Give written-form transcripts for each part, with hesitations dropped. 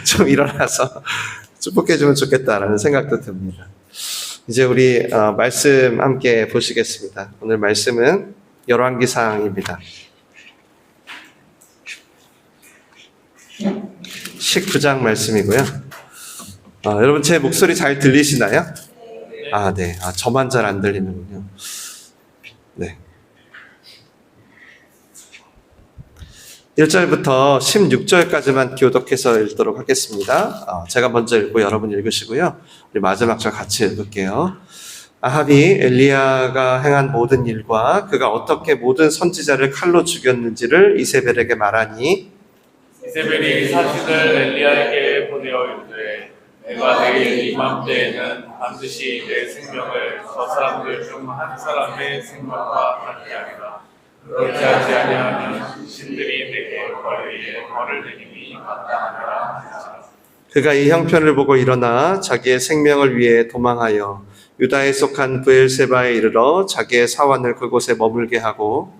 좀 일어나서 축복해주면 좋겠다라는 생각도 듭니다. 이제 우리 말씀 함께 보시겠습니다. 오늘 말씀은 열왕기상입니다. 19장 말씀이고요. 여러분 제 목소리 잘 들리시나요? 네. 저만 잘 안 들리는군요. 네. 1절부터 16절까지만 교독해서 읽도록 하겠습니다. 제가 먼저 읽고 여러분 읽으시고요. 우리 마지막 절 같이 읽을게요. 아합이 엘리야가 행한 모든 일과 그가 어떻게 모든 선지자를 칼로 죽였는지를 이세벨에게 말하니 이세벨이 사신을 엘리야에게 보내어 이르되 내가 내일 이맘때에는 반드시 내 생명을 저 사람들 중 한 사람의 생명과 같게 하리라. 그렇게 하지 아니하면 신들이 내게 벌 위에 벌을 내림이 마땅하니라. 그가 이 형편을 보고 일어나 자기의 생명을 위해 도망하여 유다에 속한 브엘세바에 이르러 자기의 사환을 그곳에 머물게 하고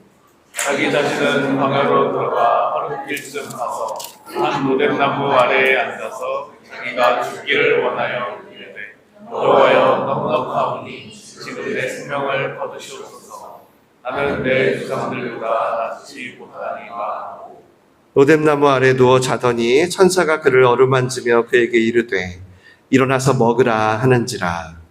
자기 자신은 광야로 들어가 허름길쯤 가서 한 로뎀나무 아래에 앉아서 자기가 죽기를 원하여 이르되 여호와여 넉넉하오니 지금 내 생명을 거두시옵소서. 나는 내 조상들보다 낫지 못하니라. 로뎀나무 아래 누워 자더니 천사가 그를 어루만지며 그에게 이르되 일어나서 먹으라 하는지라.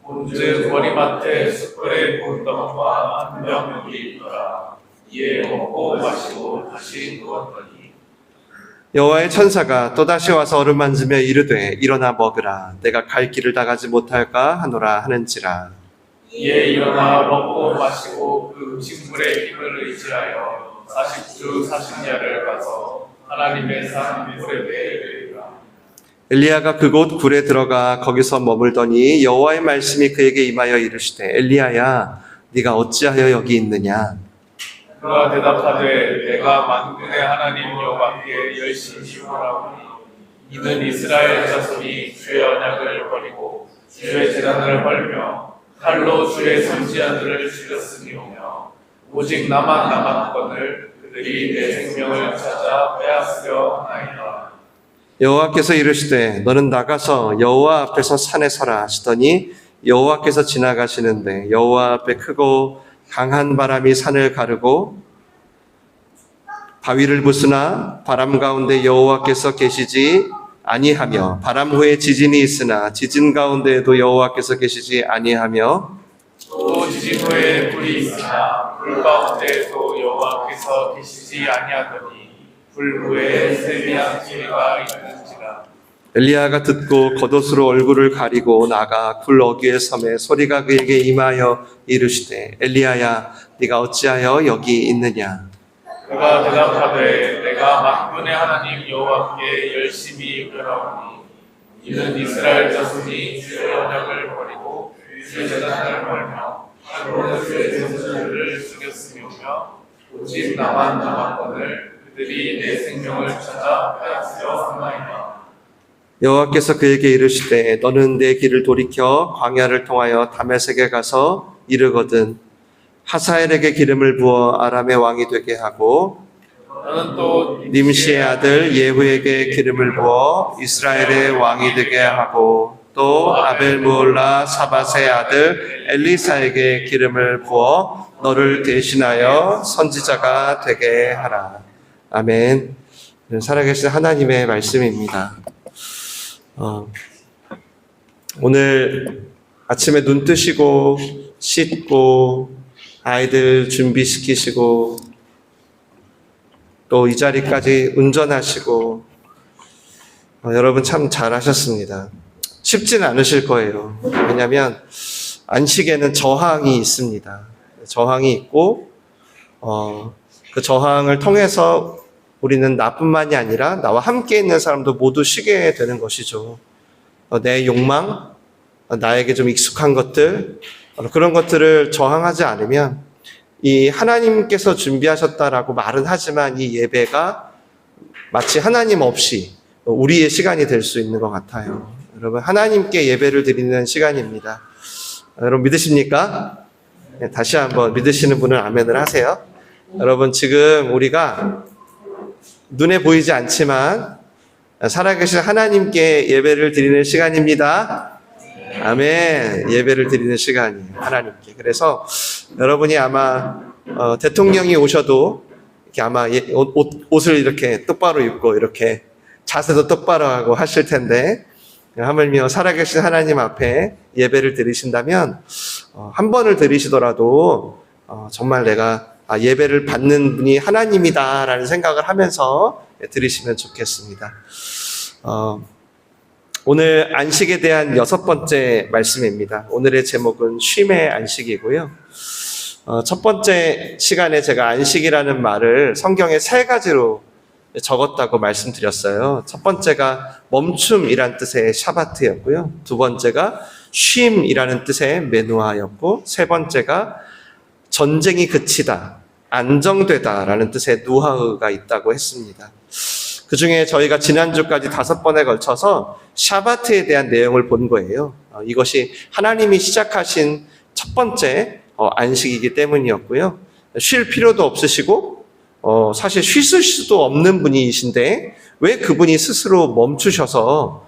본즉 머리맡에 숯불에 구운 떡과 한 병 물이 있더라. 이에 먹고 마시고 다시 누웠더니 여호와의 천사가 또다시 와서 어루만지며 이르되 일어나 먹으라. 내가 갈 길을 다 가지 못할까 하노라 하는지라. 이에 일어나 먹고 마시고 그 음식물의 힘을 의지하여 40주 40야를 가서 하나님의 산 호렙에 이르리라. 엘리야가 그곳 굴에 들어가 거기서 머물더니 여호와의 말씀이 그에게 임하여 이르시되 엘리야야 네가 어찌하여 여기 있느냐. 그가 대답하되 내가 만군의 하나님 여호와께 열심히 구하오니 이는 이스라엘 자손이 주의 언약을 버리고 주의 제단을 헐며 칼로 주의 선지자들을 죽였으니오며 오직 나만 남았거늘 그들이 내 생명을 찾아 빼앗으려 하나이다. 여호와께서 이르시되 너는 나가서 여호와 앞에서 산에 서라 하시더니 여호와께서 지나가시는데 여호와 앞에 크고 강한 바람이 산을 가르고 바위를 부수나 바람 가운데 여호와께서 계시지 아니하며 바람 후에 지진이 있으나 지진 가운데에도 여호와께서 계시지 아니하며 또 지진 후에 불이 있으나 불 가운데에도 여호와께서 계시지 아니하더니 불 후에 세미한 소리가 있는지라. 엘리야가 듣고 겉옷으로 얼굴을 가리고 나가 굴 어귀에 섬에 소리가 그에게 임하여 이르시되 엘리야야 네가 어찌하여 여기 있느냐. 그가 대답하되 내가 만군의 하나님 여호와께 열심히 구하오니 이는 이스라엘 자손이 주의 언약을 버리고 주의 제단을 헐며 칼로 주의 선지자들을 죽였으며며 오직 나만 남았거늘 그들이 내 생명을 찾아 빼앗으려 하나이다. 여호와께서 그에게 이르시되 너는 내 길을 돌이켜 광야를 통하여 다메섹에 가서 이르거든 하사엘에게 기름을 부어 아람의 왕이 되게 하고 너는 또 님시의 아들 예후에게 기름을 부어 이스라엘의 왕이 되게 하고 또 아벨무올라 사밧의 아들 엘리사에게 기름을 부어 너를 대신하여 선지자가 되게 하라. 아멘. 살아계신 하나님의 말씀입니다. 오늘 아침에 눈 뜨시고 씻고 아이들 준비시키시고 또 이 자리까지 운전하시고 여러분 참 잘하셨습니다. 쉽진 않으실 거예요. 왜냐하면 안식에는 저항이 있습니다. 저항이 있고 그 저항을 통해서 우리는 나뿐만이 아니라 나와 함께 있는 사람도 모두 쉬게 되는 것이죠. 내 욕망, 나에게 좀 익숙한 것들, 그런 것들을 저항하지 않으면 이 하나님께서 준비하셨다라고 말은 하지만 이 예배가 마치 하나님 없이 우리의 시간이 될 수 있는 것 같아요. 여러분 하나님께 예배를 드리는 시간입니다. 여러분 믿으십니까? 네, 다시 한번 믿으시는 분은 아멘을 하세요. 여러분 지금 우리가 눈에 보이지 않지만 살아계신 하나님께 예배를 드리는 시간입니다. 아멘. 예배를 드리는 시간이에요. 하나님께. 그래서 여러분이 아마 대통령이 오셔도 이렇게 아마 옷을 이렇게 똑바로 입고 이렇게 자세도 똑바로 하고 하실 텐데, 하물며 살아계신 하나님 앞에 예배를 드리신다면 한 번을 드리시더라도 정말 내가 예배를 받는 분이 하나님이다라는 생각을 하면서 드리시면 좋겠습니다. 오늘 안식에 대한 6번째 말씀입니다. 오늘의 제목은 쉼의 안식이고요. 첫 번째 시간에 제가 안식이라는 말을 성경에 3가지로 적었다고 말씀드렸어요. 첫 번째가 멈춤이란 뜻의 샤바트였고요. 두 번째가 쉼이라는 뜻의 메누아였고, 세 번째가 전쟁이 그치다, 안정되다라는 뜻의 누하흐가 있다고 했습니다. 그 중에 저희가 지난주까지 5번에 걸쳐서 샤바트에 대한 내용을 본 거예요. 이것이 하나님이 시작하신 첫 번째 안식이기 때문이었고요. 쉴 필요도 없으시고 사실 쉬실 수도 없는 분이신데 왜 그분이 스스로 멈추셔서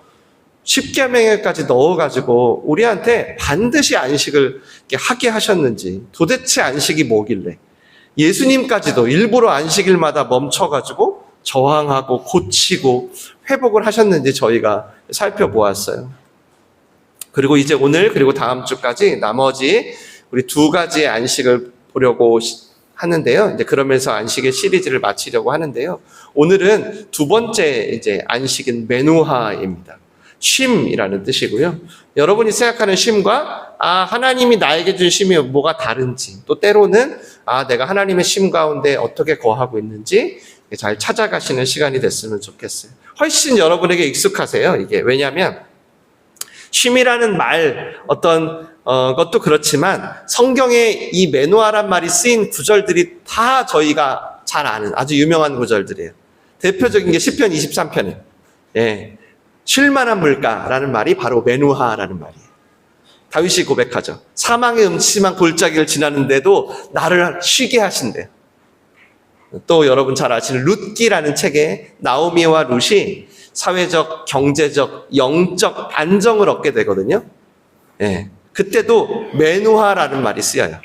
십계명에까지 넣어가지고 우리한테 반드시 안식을 하게 하셨는지, 도대체 안식이 뭐길래 예수님까지도 일부러 안식일마다 멈춰가지고 저항하고 고치고 회복을 하셨는지 저희가 살펴보았어요. 그리고 이제 오늘 그리고 다음 주까지 나머지 우리 2가지의 안식을 보려고 하는데요. 이제 그러면서 안식의 시리즈를 마치려고 하는데요. 오늘은 2번째 이제 안식인 메누하입니다. 쉼이라는 뜻이고요. 여러분이 생각하는 쉼과 하나님이 나에게 준 쉼이 뭐가 다른지, 또 때로는 내가 하나님의 쉼 가운데 어떻게 거하고 있는지 잘 찾아가시는 시간이 됐으면 좋겠어요. 훨씬 여러분에게 익숙하세요, 이게. 왜냐하면 쉼이라는 말 것도 그렇지만 성경에 이 메누아란 말이 쓰인 구절들이 다 저희가 잘 아는 아주 유명한 구절들이에요. 대표적인 게 시편 23편이에요. 쉴만한 물가라는 말이 바로 메누하라는 말이에요. 다윗이 고백하죠. 사망의 음침한 골짜기를 지나는데도 나를 쉬게 하신대요. 또 여러분 잘 아시는 룻기라는 책에 나오미와 룻이 사회적, 경제적, 영적 안정을 얻게 되거든요. 그때도 메누하라는 말이 쓰여요.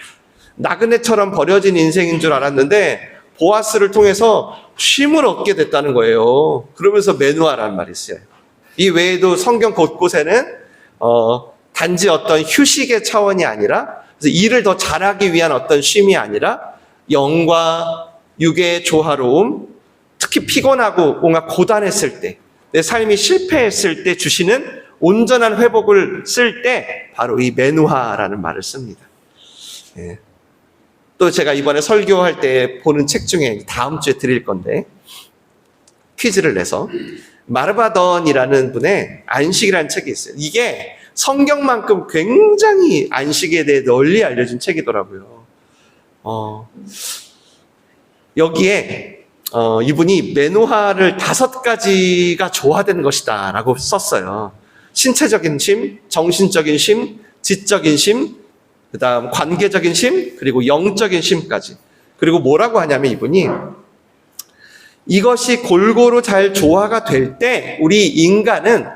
나그네처럼 버려진 인생인 줄 알았는데 보아스를 통해서 쉼을 얻게 됐다는 거예요. 그러면서 메누하라는 말이 쓰여요. 이 외에도 성경 곳곳에는 단지 어떤 휴식의 차원이 아니라, 그래서 일을 더 잘하기 위한 어떤 쉼이 아니라 영과 육의 조화로움, 특히 피곤하고 뭔가 고단했을 때, 내 삶이 실패했을 때 주시는 온전한 회복을 쓸 때 바로 이 메누하라는 말을 씁니다. 또 제가 이번에 설교할 때 보는 책 중에 다음 주에 드릴 건데, 퀴즈를 내서 마르바던이라는 분의 안식이라는 책이 있어요. 이게 성경만큼 굉장히 안식에 대해 널리 알려진 책이더라고요. 여기에 이분이 메누하를 5가지가 조화된 것이다 라고 썼어요. 신체적인 쉼, 정신적인 쉼, 지적인 쉼, 그 다음 관계적인 쉼, 그리고 영적인 쉼까지. 그리고 뭐라고 하냐면 이분이 이것이 골고루 잘 조화가 될 때 우리 인간은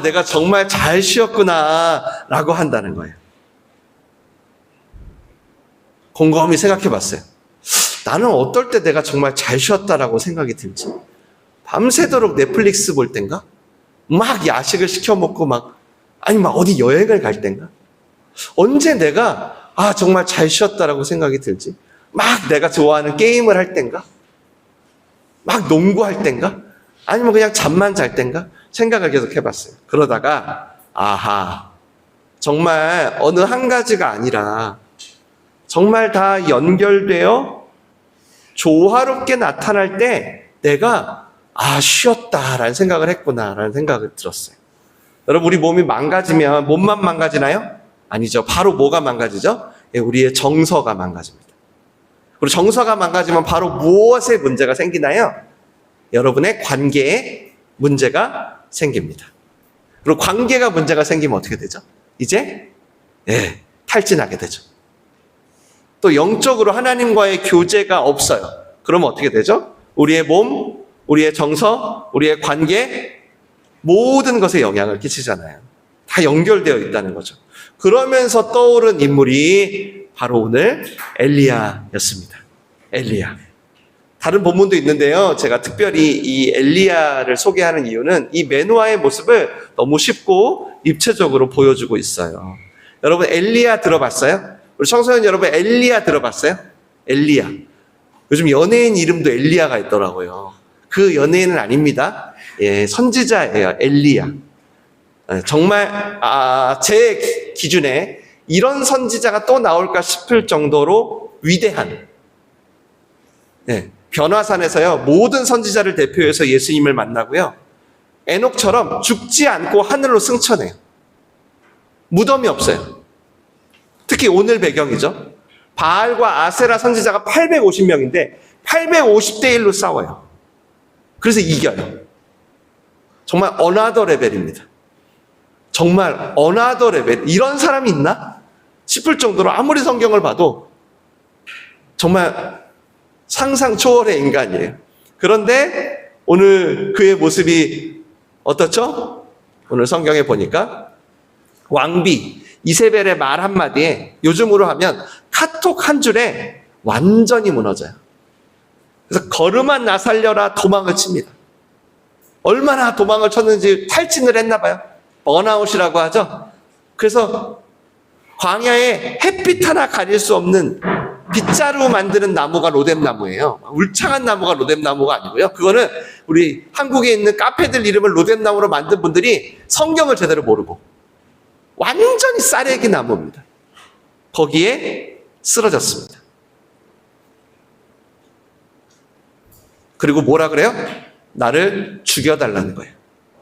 내가 정말 잘 쉬었구나 라고 한다는 거예요. 곰곰이 생각해 봤어요. 나는 어떨 때 내가 정말 잘 쉬었다라고 생각이 들지? 밤새도록 넷플릭스 볼 땐가? 막 야식을 시켜 먹고 막 어디 여행을 갈 땐가? 언제 내가 정말 잘 쉬었다라고 생각이 들지? 막 내가 좋아하는 게임을 할 땐가? 막 농구할 땐가? 아니면 그냥 잠만 잘 땐가? 생각을 계속 해봤어요. 그러다가 정말 어느 한 가지가 아니라 정말 다 연결되어 조화롭게 나타날 때 내가 쉬었다라는 생각을 했구나라는 생각을 들었어요. 여러분, 우리 몸이 망가지면 몸만 망가지나요? 아니죠. 바로 뭐가 망가지죠? 우리의 정서가 망가집니다. 그리고 정서가 망가지면 바로 무엇에 문제가 생기나요? 여러분의 관계에 문제가 생깁니다. 그리고 관계가 문제가 생기면 어떻게 되죠? 이제 탈진하게 되죠. 또 영적으로 하나님과의 교제가 없어요. 그러면 어떻게 되죠? 우리의 몸, 우리의 정서, 우리의 관계, 모든 것에 영향을 끼치잖아요. 다 연결되어 있다는 거죠. 그러면서 떠오른 인물이 바로 오늘 엘리야였습니다. 엘리야. 다른 본문도 있는데요. 제가 특별히 이 엘리야를 소개하는 이유는 이 메노아의 모습을 너무 쉽고 입체적으로 보여주고 있어요. 여러분 엘리야 들어봤어요? 우리 청소년 여러분 엘리야 들어봤어요? 엘리야. 요즘 연예인 이름도 엘리야가 있더라고요. 그 연예인은 아닙니다. 예, 선지자예요. 엘리야. 정말 제 기준에 이런 선지자가 또 나올까 싶을 정도로 위대한, 네, 변화산에서요 모든 선지자를 대표해서 예수님을 만나고요, 에녹처럼 죽지 않고 하늘로 승천해요. 무덤이 없어요. 특히 오늘 배경이죠. 바알과 아세라 선지자가 850명인데 850대 1로 싸워요. 그래서 이겨요. 정말 어나더 레벨입니다. 정말 어나더 레벨. 이런 사람이 있나 싶을 정도로 아무리 성경을 봐도 정말 상상 초월의 인간이에요. 그런데 오늘 그의 모습이 어떻죠? 오늘 성경에 보니까 왕비 이세벨의 말 한마디에 요즘으로 하면 카톡 한 줄에 완전히 무너져요. 그래서 걸음만 나 살려라 도망을 칩니다. 얼마나 도망을 쳤는지 탈진을 했나 봐요. 번아웃이라고 하죠. 그래서 광야에 햇빛 하나 가릴 수 없는 빗자루 만드는 나무가 로뎀나무예요. 울창한 나무가 로뎀나무가 아니고요. 그거는 우리 한국에 있는 카페들 이름을 로뎀나무로 만든 분들이 성경을 제대로 모르고 완전히 쌀래기 나무입니다. 거기에 쓰러졌습니다. 그리고 뭐라 그래요? 나를 죽여달라는 거예요.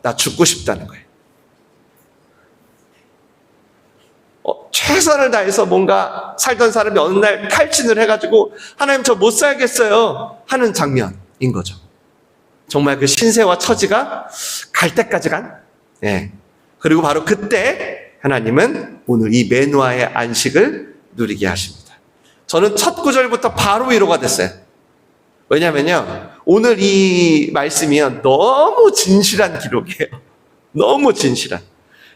나 죽고 싶다는 거예요. 최선을 다해서 뭔가 살던 사람이 어느 날 탈진을 해가지고 하나님 저 못 살겠어요 하는 장면인 거죠. 정말 그 신세와 처지가 갈 때까지 간. 예. 그리고 바로 그때 하나님은 오늘 이 메노아의 안식을 누리게 하십니다. 저는 첫 구절부터 바로 위로가 됐어요. 왜냐면요, 오늘 이 말씀이요 너무 진실한 기록이에요. 너무 진실한.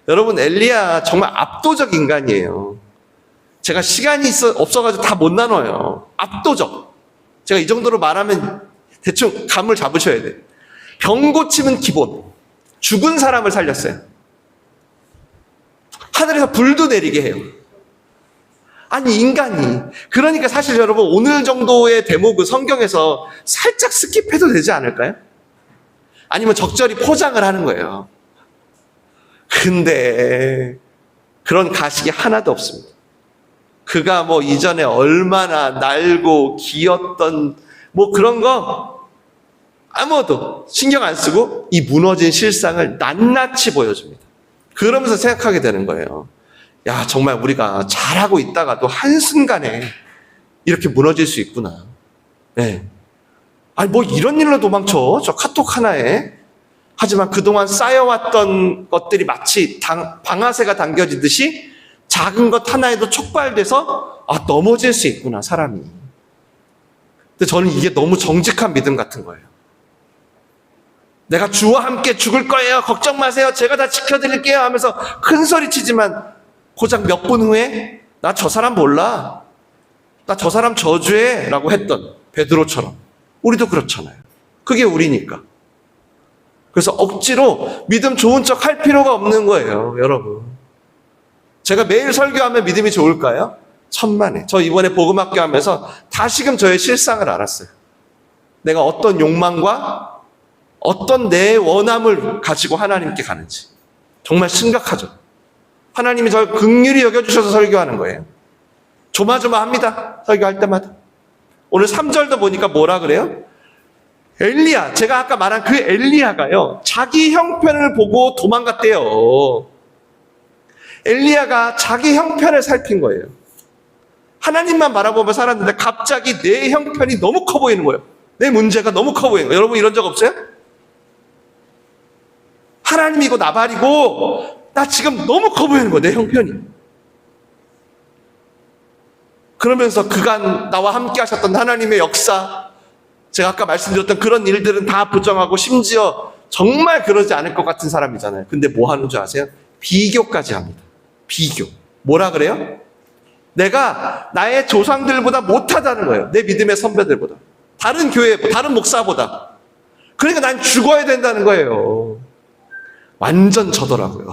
여러분 엘리야 정말 압도적 인간이에요. 제가 시간이 없어가지고 다 못 나눠요. 압도적. 제가 이 정도로 말하면 대충 감을 잡으셔야 돼요. 병 고치면 기본. 죽은 사람을 살렸어요. 하늘에서 불도 내리게 해요. 아니 인간이. 그러니까 사실 여러분 오늘 정도의 대목은 성경에서 살짝 스킵해도 되지 않을까요? 아니면 적절히 포장을 하는 거예요. 근데 그런 가식이 하나도 없습니다. 그가 뭐 이전에 얼마나 날고 기었던 뭐 그런 거 아무것도 신경 안 쓰고 이 무너진 실상을 낱낱이 보여줍니다. 그러면서 생각하게 되는 거예요. 야, 정말 우리가 잘하고 있다가도 한순간에 이렇게 무너질 수 있구나. 네. 아니 뭐 이런 일로 도망쳐. 저 카톡 하나에. 하지만 그동안 쌓여왔던 것들이 마치 방아쇠가 당겨지듯이 작은 것 하나에도 촉발돼서 넘어질 수 있구나, 사람이. 근데 저는 이게 너무 정직한 믿음 같은 거예요. 내가 주와 함께 죽을 거예요. 걱정 마세요. 제가 다 지켜드릴게요 하면서 큰 소리 치지만 고작 몇 분 후에 나 저 사람 몰라. 나 저 사람 저주해 라고 했던 베드로처럼 우리도 그렇잖아요. 그게 우리니까. 그래서 억지로 믿음 좋은 척 할 필요가 없는 거예요, 여러분. 제가 매일 설교하면 믿음이 좋을까요? 천만에. 저 이번에 복음학교 하면서 다시금 저의 실상을 알았어요. 내가 어떤 욕망과 어떤 내 원함을 가지고 하나님께 가는지. 정말 심각하죠. 하나님이 저를 긍휼히 여겨주셔서 설교하는 거예요. 조마조마합니다, 설교할 때마다. 오늘 3절도 보니까 뭐라 그래요? 엘리야, 제가 아까 말한 그 엘리야가요, 자기 형편을 보고 도망갔대요. 엘리야가 자기 형편을 살핀 거예요. 하나님만 바라보며 살았는데 갑자기 내 형편이 너무 커 보이는 거예요. 내 문제가 너무 커 보이는 거예요. 여러분 이런 적 없어요? 하나님이고 나발이고 나 지금 너무 커 보이는 거예요, 내 형편이. 그러면서 그간 나와 함께 하셨던 하나님의 역사, 제가 아까 말씀드렸던 그런 일들은 다 부정하고 심지어 정말 그러지 않을 것 같은 사람이잖아요. 근데 뭐 하는 줄 아세요? 비교까지 합니다. 비교. 뭐라 그래요? 내가 나의 조상들보다 못하다는 거예요. 내 믿음의 선배들보다. 다른 교회, 다른 목사보다. 그러니까 난 죽어야 된다는 거예요. 완전 저더라고요.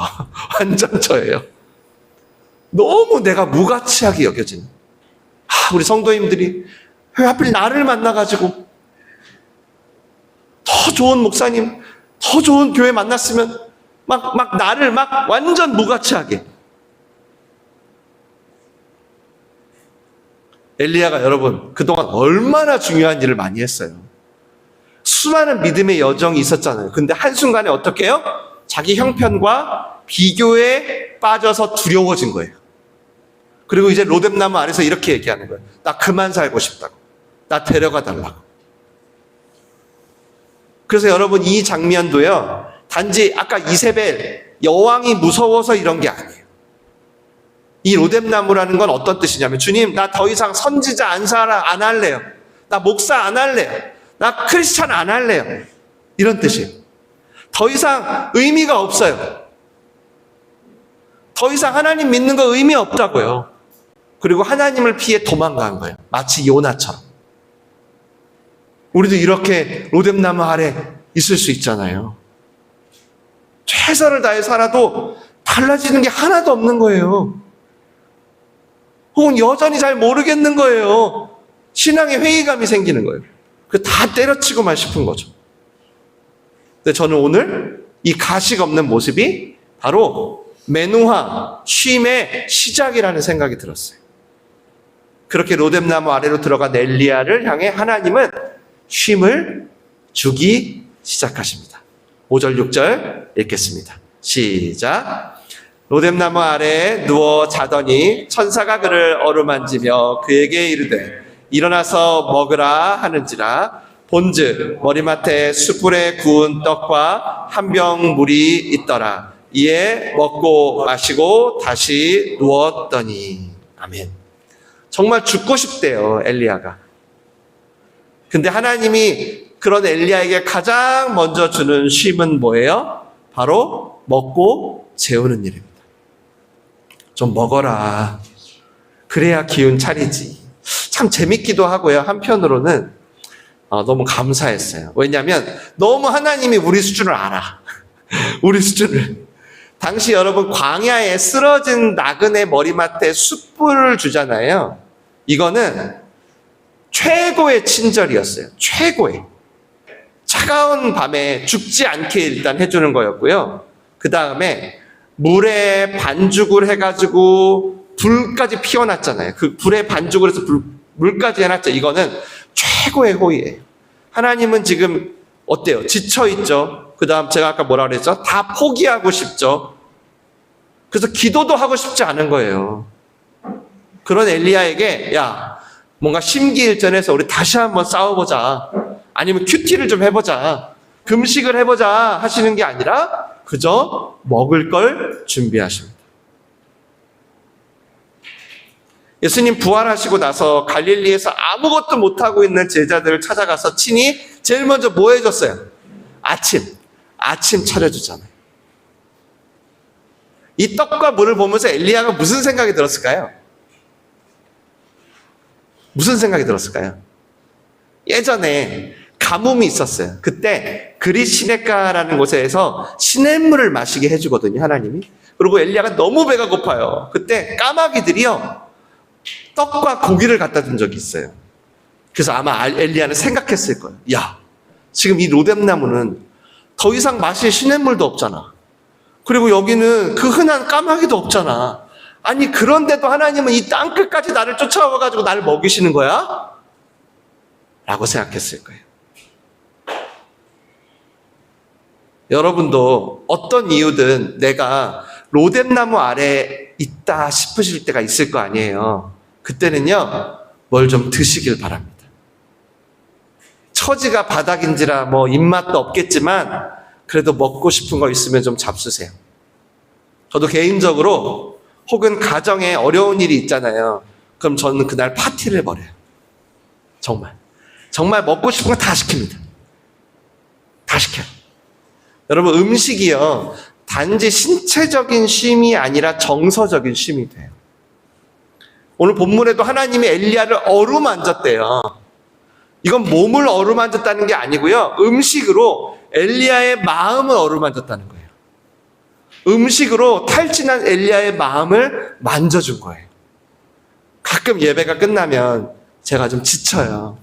완전 저예요. 너무 내가 무가치하게 여겨지는. 우리 성도님들이 왜 하필 나를 만나가지고 더 좋은 목사님, 더 좋은 교회 만났으면 막 나를 막 완전 무가치하게. 엘리야가 여러분 그동안 얼마나 중요한 일을 많이 했어요. 수많은 믿음의 여정이 있었잖아요. 근데 한순간에 어떻게 해요? 자기 형편과 비교에 빠져서 두려워진 거예요. 그리고 이제 로뎀나무 아래서 이렇게 얘기하는 거예요. 나 그만 살고 싶다고. 나 데려가 달라고. 그래서 여러분 이 장면도요. 단지 아까 이세벨 여왕이 무서워서 이런 게 아니에요. 이 로뎀나무라는 건 어떤 뜻이냐면 주님 나 더 이상 선지자 안 할래요. 나 목사 안 할래요. 나 크리스찬 안 할래요. 이런 뜻이에요. 더 이상 의미가 없어요. 더 이상 하나님 믿는 거 의미 없다고요. 그리고 하나님을 피해 도망간 거예요. 마치 요나처럼. 우리도 이렇게 로뎀나무 아래 있을 수 있잖아요. 최선을 다해 살아도 달라지는 게 하나도 없는 거예요. 혹은 여전히 잘 모르겠는 거예요. 신앙의 회의감이 생기는 거예요. 그 다 때려치고만 싶은 거죠. 근데 저는 오늘 이 가식 없는 모습이 바로 매누화, 쉼의 시작이라는 생각이 들었어요. 그렇게 로뎀나무 아래로 들어간 엘리야를 향해 하나님은 쉼을 주기 시작하십니다. 5절, 6절 읽겠습니다. 시작. 로뎀나무 아래에 누워 자더니 천사가 그를 어루만지며 그에게 이르되 일어나서 먹으라 하는지라 본즉 머리맡에 숯불에 구운 떡과 한 병 물이 있더라. 이에 먹고 마시고 다시 누웠더니. 아멘. 정말 죽고 싶대요, 엘리야가. 근데 하나님이 그런 엘리야에게 가장 먼저 주는 쉼은 뭐예요? 바로 먹고 재우는 일입니다. 좀 먹어라. 그래야 기운 차리지. 참 재밌기도 하고요. 한편으로는 너무 감사했어요. 왜냐하면 너무 하나님이 우리 수준을 알아. 우리 수준을. 당시 여러분 광야에 쓰러진 나그네 머리맡에 숯불을 주잖아요. 이거는 최고의 친절이었어요. 최고의. 차가운 밤에 죽지 않게 일단 해주는 거였고요. 그 다음에 물에 반죽을 해가지고 불까지 피워놨잖아요. 그 불에 반죽을 해서 물까지 해놨죠. 이거는 최고의 호의예요. 하나님은 지금 어때요? 지쳐있죠. 그 다음 제가 아까 뭐라 그랬죠? 다 포기하고 싶죠. 그래서 기도도 하고 싶지 않은 거예요. 그런 엘리야에게 야 뭔가 심기일전해서 우리 다시 한번 싸워보자. 아니면 큐티를 좀 해보자. 금식을 해보자 하시는 게 아니라 그저 먹을 걸 준비하십니다. 예수님 부활하시고 나서 갈릴리에서 아무것도 못하고 있는 제자들을 찾아가서 친히 제일 먼저 뭐 해줬어요? 아침 차려주잖아요. 이 떡과 물을 보면서 엘리야가 무슨 생각이 들었을까요? 무슨 생각이 들었을까요? 예전에 가뭄이 있었어요. 그때 그릿 시내가라는 곳에서 시냇물을 마시게 해주거든요, 하나님이. 그리고 엘리야가 너무 배가 고파요. 그때 까마귀들이요 떡과 고기를 갖다 준 적이 있어요. 그래서 아마 엘리야는 생각했을 거예요. 야, 지금 이 로뎀나무는 더 이상 마실 시냇물도 없잖아. 그리고 여기는 그 흔한 까마귀도 없잖아. 아니 그런데도 하나님은 이 땅끝까지 나를 쫓아와가지고 나를 먹이시는 거야? 라고 생각했을 거예요. 여러분도 어떤 이유든 내가 로뎀나무 아래에 있다 싶으실 때가 있을 거 아니에요. 그때는요 뭘 좀 드시길 바랍니다. 처지가 바닥인지라 뭐 입맛도 없겠지만 그래도 먹고 싶은 거 있으면 좀 잡수세요. 저도 개인적으로 혹은 가정에 어려운 일이 있잖아요. 그럼 저는 그날 파티를 벌여요. 정말 정말 먹고 싶은 거 다 시킵니다. 다 시켜요. 여러분, 음식이요, 단지 신체적인 쉼이 아니라 정서적인 쉼이 돼요. 오늘 본문에도 하나님이 엘리야를 어루만졌대요. 이건 몸을 어루만졌다는 게 아니고요, 음식으로 엘리야의 마음을 어루만졌다는 거예요. 음식으로 탈진한 엘리야의 마음을 만져준 거예요. 가끔 예배가 끝나면 제가 좀 지쳐요.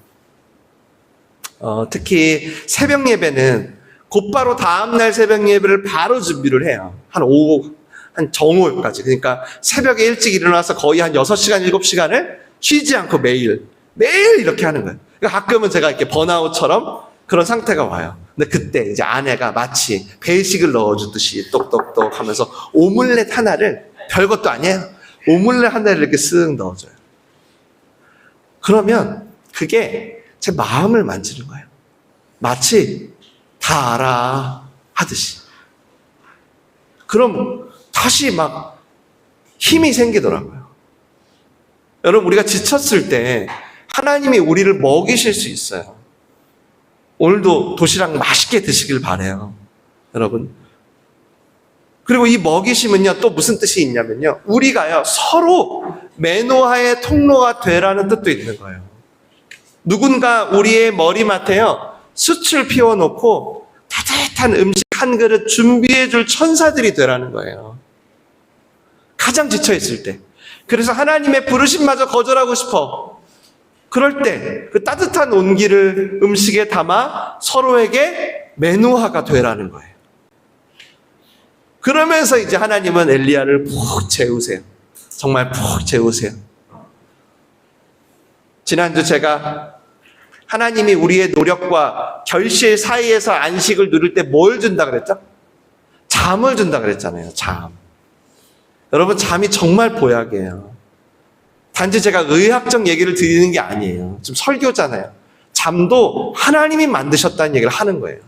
특히 새벽 예배는 곧바로 다음날 새벽 예배를 바로 준비를 해요. 한 정오까지. 그러니까 새벽에 일찍 일어나서 거의 한 6시간, 7시간을 쉬지 않고 매일 이렇게 하는 거예요. 그러니까 가끔은 제가 이렇게 번아웃처럼 그런 상태가 와요. 근데 그때 이제 아내가 마치 배식을 넣어주듯이 똑똑똑 하면서 오믈렛 하나를, 별것도 아니에요, 오믈렛 하나를 이렇게 쓱 넣어줘요. 그러면 그게 제 마음을 만지는 거예요. 마치 다 알아 하듯이. 그럼 다시 막 힘이 생기더라고요. 여러분, 우리가 지쳤을 때 하나님이 우리를 먹이실 수 있어요. 오늘도 도시락 맛있게 드시길 바라요, 여러분. 그리고 이 먹이심은요, 또 무슨 뜻이 있냐면요, 우리가요, 서로 매노하의 통로가 되라는 뜻도 있는 거예요. 누군가 우리의 머리맡에요, 숯을 피워놓고 따뜻한 음식 한 그릇 준비해 줄 천사들이 되라는 거예요. 가장 지쳐있을 때. 그래서 하나님의 부르심마저 거절하고 싶어. 그럴 때 그 따뜻한 온기를 음식에 담아 서로에게 매노하가 되라는 거예요. 그러면서 이제 하나님은 엘리야를 푹 재우세요. 정말 푹 재우세요. 지난주 제가 하나님이 우리의 노력과 결실 사이에서 안식을 누릴 때 뭘 준다 그랬죠? 잠을 준다 그랬잖아요. 잠. 여러분, 잠이 정말 보약이에요. 단지 제가 의학적 얘기를 드리는 게 아니에요. 지금 설교잖아요. 잠도 하나님이 만드셨다는 얘기를 하는 거예요.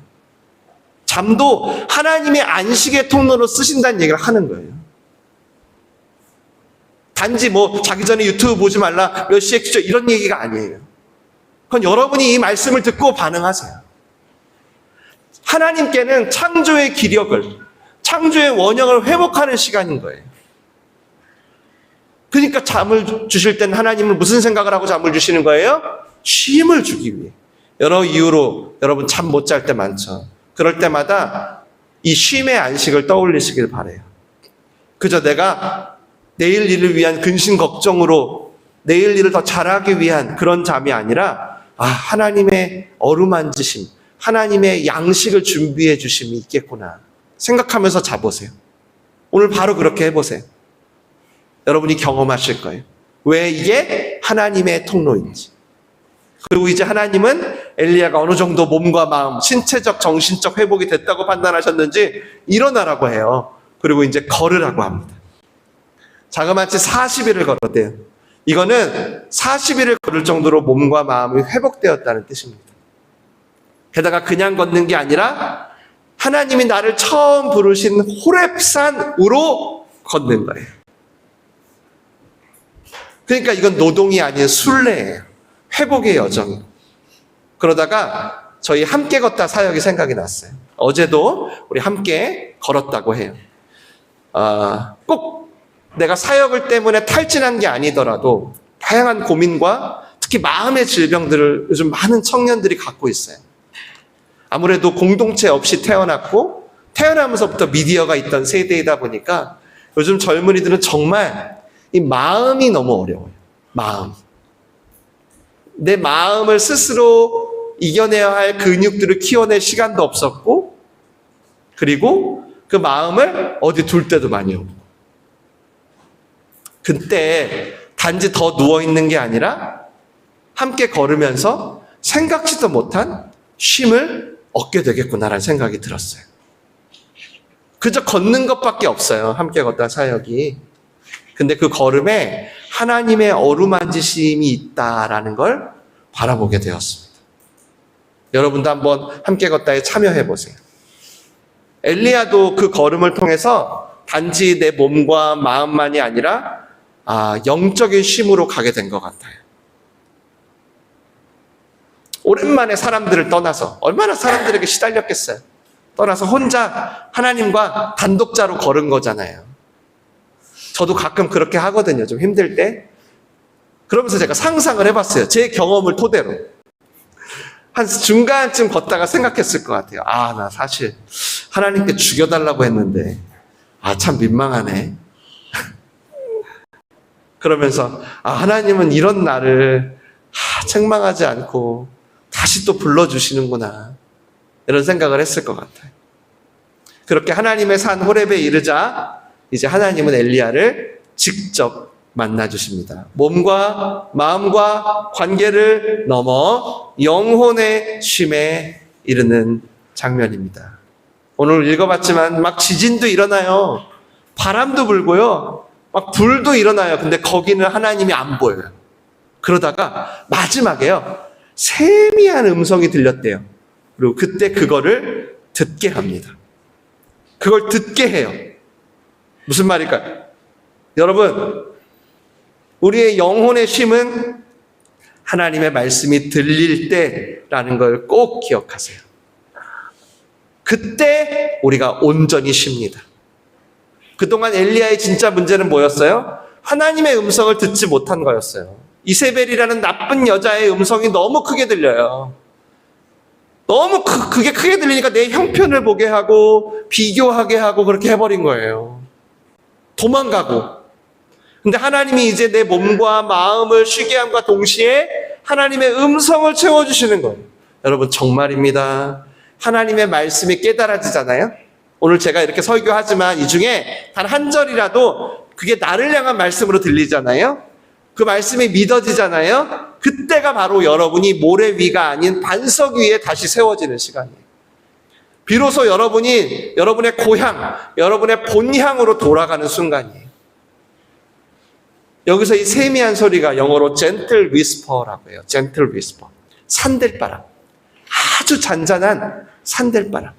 잠도 하나님의 안식의 통로로 쓰신다는 얘기를 하는 거예요. 단지 자기 전에 유튜브 보지 말라, 몇 시에 켜져, 이런 얘기가 아니에요. 그건 여러분이 이 말씀을 듣고 반응하세요. 하나님께는 창조의 기력을, 창조의 원형을 회복하는 시간인 거예요. 그러니까 잠을 주실 때는 하나님은 무슨 생각을 하고 잠을 주시는 거예요? 쉼을 주기 위해. 여러 이유로 여러분 잠 못 잘 때 많죠. 그럴 때마다 이 쉼의 안식을 떠올리시길 바라요. 그저 내가 내일 일을 위한 근심 걱정으로 내일 일을 더 잘하기 위한 그런 잠이 아니라, 하나님의 어루만지심, 하나님의 양식을 준비해 주심이 있겠구나 생각하면서 자보세요. 오늘 바로 그렇게 해보세요. 여러분이 경험하실 거예요. 왜 이게 하나님의 통로인지. 그리고 이제 하나님은 엘리야가 어느 정도 몸과 마음, 신체적, 정신적 회복이 됐다고 판단하셨는지 일어나라고 해요. 그리고 이제 걸으라고 합니다. 자그마치 40일을 걸었대요. 이거는 40일을 걸을 정도로 몸과 마음이 회복되었다는 뜻입니다. 게다가 그냥 걷는 게 아니라 하나님이 나를 처음 부르신 호렙산으로 걷는 거예요. 그러니까 이건 노동이 아닌 순례예요. 회복의 여정이에요. 그러다가 저희 함께 걷다 사역이 생각이 났어요. 어제도 우리 함께 걸었다고 해요. 꼭 내가 사역을 때문에 탈진한 게 아니더라도 다양한 고민과 특히 마음의 질병들을 요즘 많은 청년들이 갖고 있어요. 아무래도 공동체 없이 태어났고 태어나면서부터 미디어가 있던 세대이다 보니까 요즘 젊은이들은 정말 이 마음이 너무 어려워요. 마음. 내 마음을 스스로 이겨내야 할 근육들을 키워낼 시간도 없었고, 그리고 그 마음을 어디 둘 때도 많이 없고. 그때 단지 더 누워있는 게 아니라 함께 걸으면서 생각지도 못한 쉼을 얻게 되겠구나라는 생각이 들었어요. 그저 걷는 것밖에 없어요. 함께 걷다 사역이. 근데 그 걸음에 하나님의 어루만지심이 있다라는 걸 바라보게 되었습니다. 여러분도 한번 함께 걷다에 참여해 보세요. 엘리야도 그 걸음을 통해서 단지 내 몸과 마음만이 아니라 영적인 쉼으로 가게 된 것 같아요. 오랜만에 사람들을 떠나서 얼마나 사람들에게 시달렸겠어요. 떠나서 혼자 하나님과 단독자로 걸은 거잖아요. 저도 가끔 그렇게 하거든요. 좀 힘들 때. 그러면서 제가 상상을 해봤어요. 제 경험을 토대로. 한 중간쯤 걷다가 생각했을 것 같아요. 아, 나 사실 하나님께 죽여달라고 했는데 참 민망하네. 그러면서 하나님은 이런 나를 책망하지 않고 다시 또 불러주시는구나. 이런 생각을 했을 것 같아요. 그렇게 하나님의 산 호렙에 이르자 이제 하나님은 엘리야를 직접 만나주십니다. 몸과 마음과 관계를 넘어 영혼의 쉼에 이르는 장면입니다. 오늘 읽어봤지만 막 지진도 일어나요. 바람도 불고요. 막 불도 일어나요. 근데 거기는 하나님이 안 보여요. 그러다가 마지막에요. 세미한 음성이 들렸대요. 그리고 그때 그거를 듣게 합니다. 그걸 듣게 해요. 무슨 말일까요? 여러분, 우리의 영혼의 쉼은 하나님의 말씀이 들릴 때라는 걸 꼭 기억하세요. 그때 우리가 온전히 쉽니다. 그동안 엘리야의 진짜 문제는 뭐였어요? 하나님의 음성을 듣지 못한 거였어요. 이세벨이라는 나쁜 여자의 음성이 너무 크게 들려요. 너무 그게 크게 들리니까 내 형편을 보게 하고 비교하게 하고 그렇게 해버린 거예요. 도망가고. 근데 하나님이 이제 내 몸과 마음을 쉬게 함과 동시에 하나님의 음성을 채워주시는 거예요. 여러분 정말입니다. 하나님의 말씀이 깨달아지잖아요. 오늘 제가 이렇게 설교하지만 이 중에 단 한 절이라도 그게 나를 향한 말씀으로 들리잖아요. 그 말씀이 믿어지잖아요. 그때가 바로 여러분이 모래 위가 아닌 반석 위에 다시 세워지는 시간이에요. 비로소 여러분이 여러분의 고향, 여러분의 본향으로 돌아가는 순간이에요. 여기서 이 세미한 소리가 영어로 gentle whisper라고 해요. gentle whisper. 산들바람. 아주 잔잔한 산들바람.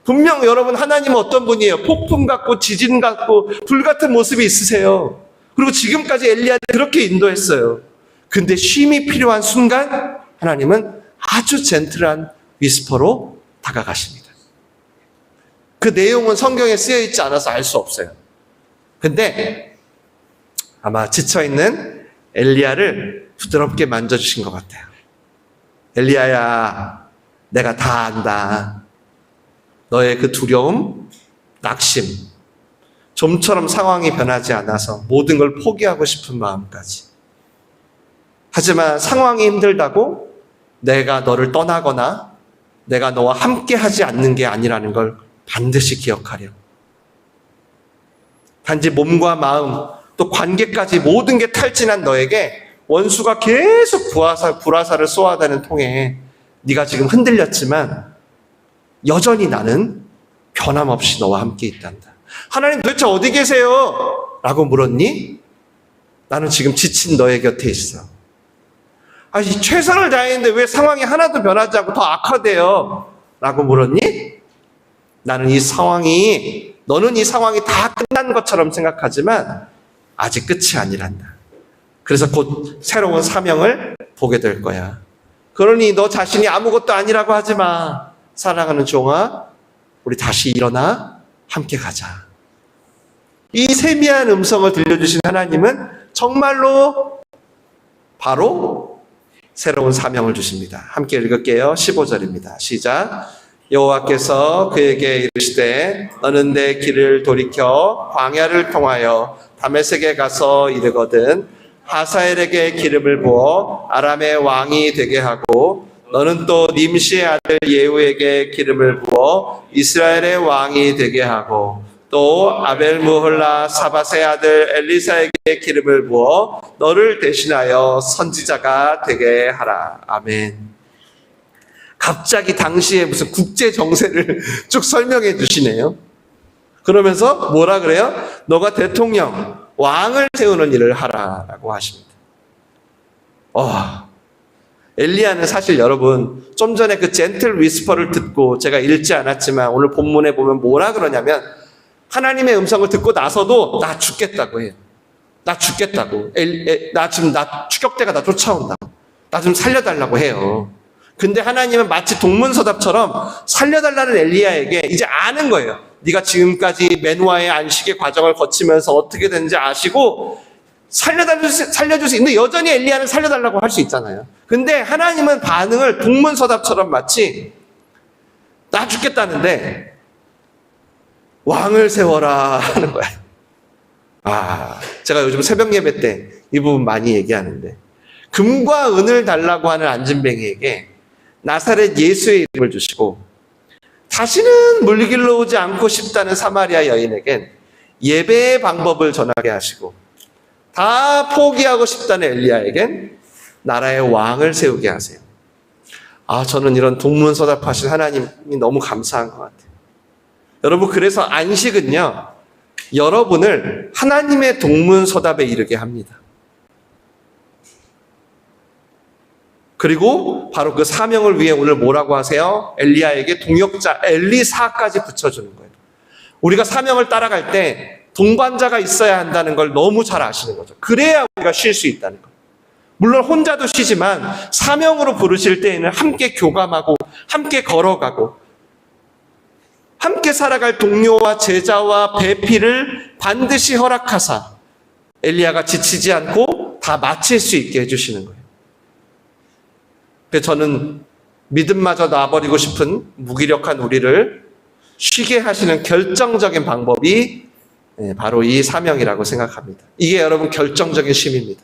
분명 여러분 하나님은 어떤 분이에요? 폭풍 같고 지진 같고 불 같은 모습이 있으세요. 그리고 지금까지 엘리야를 그렇게 인도했어요. 근데 쉼이 필요한 순간 하나님은 아주 젠틀한 위스퍼로 다가가십니다. 그 내용은 성경에 쓰여 있지 않아서 알 수 없어요. 근데 아마 지쳐있는 엘리야를 부드럽게 만져주신 것 같아요. 엘리야야, 내가 다 안다. 너의 그 두려움, 낙심, 좀처럼 상황이 변하지 않아서 모든 걸 포기하고 싶은 마음까지. 하지만 상황이 힘들다고 내가 너를 떠나거나 내가 너와 함께 하지 않는 게 아니라는 걸 반드시 기억하렴. 단지 몸과 마음, 또 관계까지 모든 게 탈진한 너에게 원수가 계속 불화살을 쏘아대는 통에 네가 지금 흔들렸지만 여전히 나는 변함없이 너와 함께 있단다. 하나님 도대체 어디 계세요? 라고 물었니? 나는 지금 지친 너의 곁에 있어. 아니 최선을 다했는데 왜 상황이 하나도 변하지 않고 더 악화돼요? 라고 물었니? 나는 너는 이 상황이 다 끝난 것처럼 생각하지만 아직 끝이 아니란다. 그래서 곧 새로운 사명을 보게 될 거야. 그러니 너 자신이 아무것도 아니라고 하지 마. 사랑하는 종아, 우리 다시 일어나 함께 가자. 이 세미한 음성을 들려주신 하나님은 정말로 바로 새로운 사명을 주십니다. 함께 읽을게요. 15절입니다. 시작. 여호와께서 그에게 이르시되 너는 내 길을 돌이켜 광야를 통하여 다메섹에 가서 이르거든 하사엘에게 기름을 부어 아람의 왕이 되게 하고 너는 또 님시의 아들 예후에게 기름을 부어 이스라엘의 왕이 되게 하고 또 아벨무홀라 사밧의 아들 엘리사에게 기름을 부어 너를 대신하여 선지자가 되게 하라. 아멘. 갑자기 당시에 무슨 국제 정세를 쭉 설명해 주시네요. 그러면서 뭐라 그래요? 너가 대통령, 왕을 세우는 일을 하라라고 하십니다. 엘리야는 사실 여러분 좀 전에 그 젠틀 위스퍼를 듣고 제가 읽지 않았지만 오늘 본문에 보면 뭐라 그러냐면 하나님의 음성을 듣고 나서도 나 죽겠다고 해요. 나 죽겠다고. 나 추격대가 나 쫓아온다. 나 좀 살려달라고 해요. 근데 하나님은 마치 동문서답처럼 살려달라는 엘리야에게 이제 아는 거예요. 네가 지금까지 메노아의 안식의 과정을 거치면서 어떻게 되는지 아시고 살려줄 수 있는데 여전히 엘리야는 살려달라고 할 수 있잖아요. 근데 하나님은 반응을 동문서답처럼 마치 나 죽겠다는데 왕을 세워라 하는 거예요. 제가 요즘 새벽 예배 때 이 부분 많이 얘기하는데 금과 은을 달라고 하는 안진뱅이에게 나사렛 예수의 이름을 주시고 다시는 물길로 오지 않고 싶다는 사마리아 여인에겐 예배의 방법을 전하게 하시고 다 포기하고 싶다는 엘리야에겐 나라의 왕을 세우게 하세요. 저는 이런 동문서답하신 하나님이 너무 감사한 것 같아요. 여러분, 그래서 안식은요, 여러분을 하나님의 동문서답에 이르게 합니다. 그리고 바로 그 사명을 위해 오늘 뭐라고 하세요? 엘리야에게 동역자 엘리사까지 붙여주는 거예요. 우리가 사명을 따라갈 때 동반자가 있어야 한다는 걸 너무 잘 아시는 거죠. 그래야 우리가 쉴 수 있다는 거예요. 물론 혼자도 쉬지만 사명으로 부르실 때에는 함께 교감하고 함께 걸어가고 함께 살아갈 동료와 제자와 배필을 반드시 허락하사 엘리야가 지치지 않고 다 마칠 수 있게 해주시는 거예요. 그래서 저는 믿음마저 놔버리고 싶은 무기력한 우리를 쉬게 하시는 결정적인 방법이 바로 이 사명이라고 생각합니다. 이게 여러분 결정적인 쉼입니다.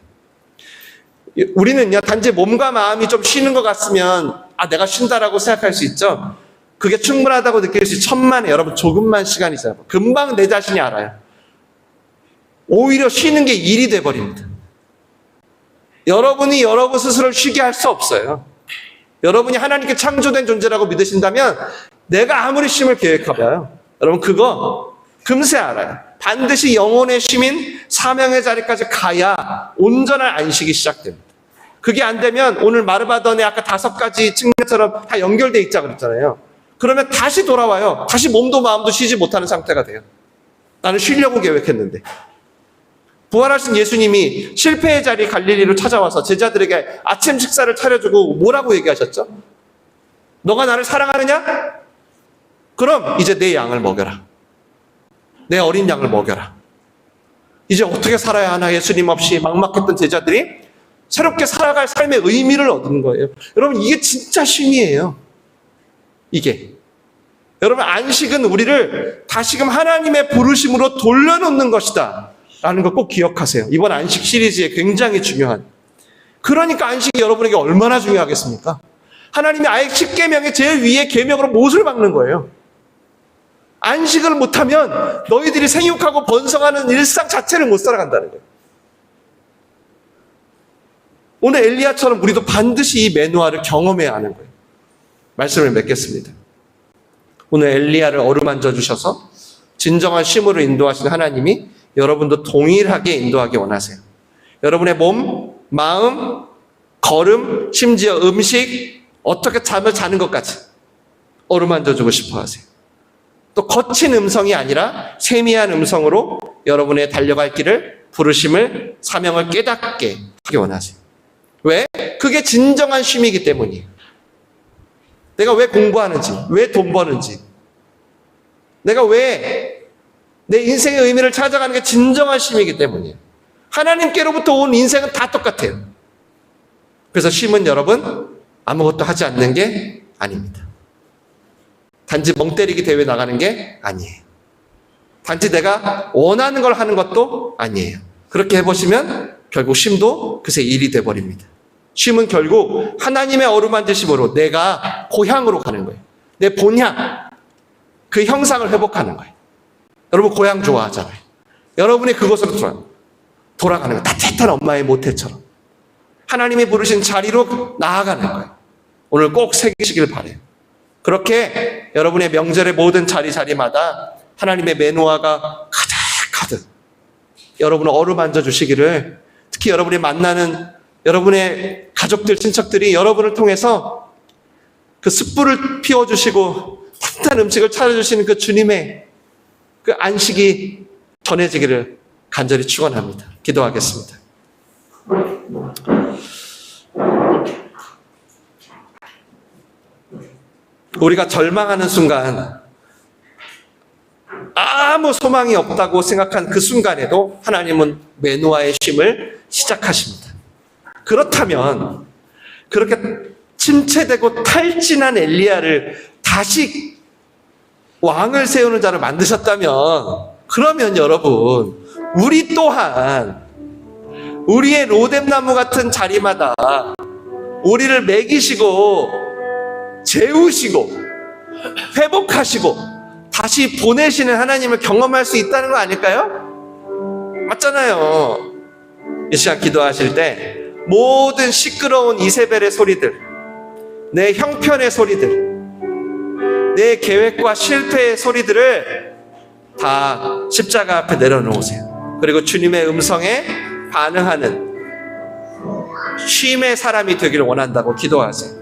우리는요, 단지 몸과 마음이 좀 쉬는 것 같으면 내가 쉰다라고 생각할 수 있죠. 그게 충분하다고 느낄 수 있죠. 천만에 여러분 조금만 시간이잖아요. 금방 내 자신이 알아요. 오히려 쉬는 게 일이 돼버립니다. 여러분이 여러분 스스로를 쉬게 할 수 없어요. 여러분이 하나님께 창조된 존재라고 믿으신다면 내가 아무리 쉼을 계획해봐요. 여러분 그거 금세 알아요. 반드시 영혼의 쉼인 사명의 자리까지 가야 온전한 안식이 시작됩니다. 그게 안 되면 오늘 마르바던의 아까 5가지 측면처럼 다 연결돼 있자 그랬잖아요. 그러면 다시 돌아와요. 다시 몸도 마음도 쉬지 못하는 상태가 돼요. 나는 쉬려고 계획했는데. 부활하신 예수님이 실패의 자리 갈릴리로 찾아와서 제자들에게 아침 식사를 차려주고 뭐라고 얘기하셨죠? 너가 나를 사랑하느냐? 그럼 이제 내 양을 먹여라. 내 어린 양을 먹여라. 이제 어떻게 살아야 하나 예수님 없이 막막했던 제자들이 새롭게 살아갈 삶의 의미를 얻는 거예요. 여러분 이게 진짜 쉼이에요. 이게. 여러분 안식은 우리를 다시금 하나님의 부르심으로 돌려놓는 것이다 라는 거 꼭 기억하세요. 이번 안식 시리즈에 굉장히 중요한. 그러니까 안식이 여러분에게 얼마나 중요하겠습니까? 하나님이 아예 10계명의 제일 위에 계명으로 못을 박는 거예요. 안식을 못하면 너희들이 생육하고 번성하는 일상 자체를 못 살아간다는 거예요. 오늘 엘리야처럼 우리도 반드시 이 메노아를 경험해야 하는 거예요. 말씀을 맺겠습니다. 오늘 엘리야를 어루만져 주셔서 진정한 쉼으로 인도하시는 하나님이 여러분도 동일하게 인도하기 원하세요. 여러분의 몸, 마음, 걸음, 심지어 음식, 어떻게 잠을 자는 것까지 어루만져 주고 싶어 하세요. 또 거친 음성이 아니라 세미한 음성으로 여러분의 달려갈 길을, 부르심을, 사명을 깨닫게 하기 원하세요. 왜? 그게 진정한 쉼이기 때문이에요. 내가 왜 공부하는지, 왜 돈 버는지, 내가 왜 내 인생의 의미를 찾아가는 게 진정한 쉼이기 때문이에요. 하나님께로부터 온 인생은 다 똑같아요. 그래서 쉼은 여러분 아무것도 하지 않는 게 아닙니다. 단지 멍 때리기 대회 나가는 게 아니에요. 단지 내가 원하는 걸 하는 것도 아니에요. 그렇게 해보시면 결국 쉼도 그새 일이 돼버립니다. 쉼은 결국 하나님의 어루만지심으로 내가 고향으로 가는 거예요. 내 본향, 그 형상을 회복하는 거예요. 여러분 고향 좋아하잖아요. 여러분이 그곳으로 돌아가는 거예요. 따뜻한 엄마의 모태처럼. 하나님이 부르신 자리로 나아가는 거예요. 오늘 꼭 새기시길 바라요. 그렇게 여러분의 명절의 모든 자리마다 하나님의 메노아가 가득 여러분을 어루만져 주시기를, 특히 여러분이 만나는 여러분의 가족들, 친척들이 여러분을 통해서 그 숯불을 피워주시고 따뜻한 음식을 차려주시는 그 주님의 그 안식이 전해지기를 간절히 축원합니다. 기도하겠습니다. 우리가 절망하는 순간, 아무 소망이 없다고 생각한 그 순간에도 하나님은 매노아의 쉼을 시작하십니다. 그렇다면 그렇게 침체되고 탈진한 엘리야를 다시 왕을 세우는 자를 만드셨다면, 그러면 여러분, 우리 또한 우리의 로뎀나무 같은 자리마다 우리를 먹이시고 재우시고 회복하시고 다시 보내시는 하나님을 경험할 수 있다는 거 아닐까요? 맞잖아요. 이 시간 기도하실 때 모든 시끄러운 이세벨의 소리들, 내 형편의 소리들, 내 계획과 실패의 소리들을 다 십자가 앞에 내려놓으세요. 그리고 주님의 음성에 반응하는 쉼의 사람이 되기를 원한다고 기도하세요.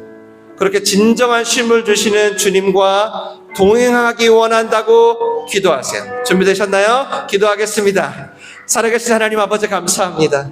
그렇게 진정한 쉼을 주시는 주님과 동행하기 원한다고 기도하세요. 준비되셨나요? 기도하겠습니다. 살아계신 하나님 아버지 감사합니다.